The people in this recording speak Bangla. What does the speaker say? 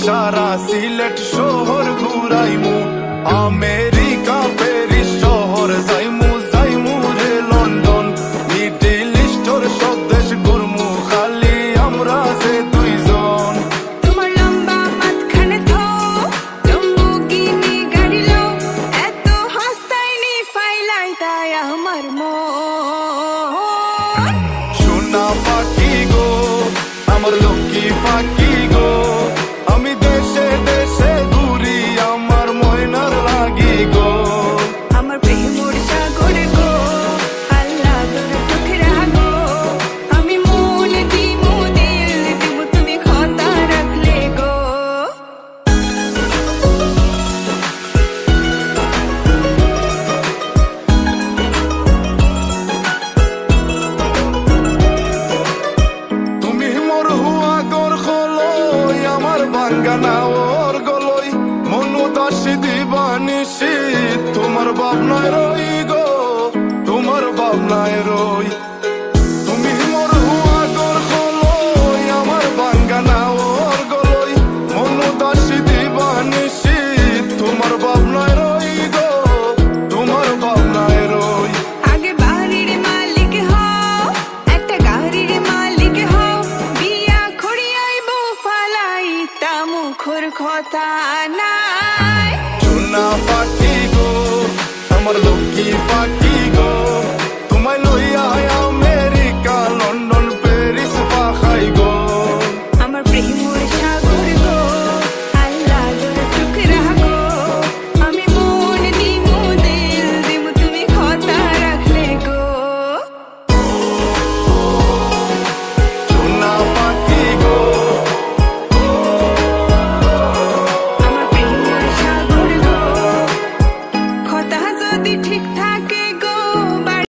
সারা সিলেট শহর ঘুরাইমু, আমেরিকা প্যারিস শহর যাইমু, যাইমু রে লন্ডন, মিডল ইস্টর সব দেশ ঘুরমু, খালি আমরা যে দুইজন। তোমার লম্বা মাঝখানে থো লম্বুগিনি গাড়ি লো, এত হাসতাইনি ফাইলাই তাই আমার মন। সোনা পাখি গো আমার লক্ষ্মী পাখি গো, আমি দেশে দেশে ঘুরি আমার ময়নার লাগি গো। আমার প্রেমর সাগর গো, আল্লাহ তোর টুকরা গো, আমি মন দিমু দিল দিমু তুমি কথা রাখলে গো। তুমি মোর হুয়া গর খলই আমার বাঙ্গানা ওর গলই, মনু দাসী দিবানিসি তোমার ভাবনায় রই গো, তোমার ভাবনায় রই। তুমি মোর হুয়া গর খলই আমার বাঙ্গানা ওর গলই, মনু দাসী দিবানিসি তোমার ভাবনায় রই গো, তোমার ভাবনায় রই। আগে বাড়ির মালিক হও, একটা গাড়ির মালিক হও, বিয়া খড়িয়াইব ফালাই তা মুখর কথা নাই। সোনা পাখি গো আমার লক্ষ্মী পাখি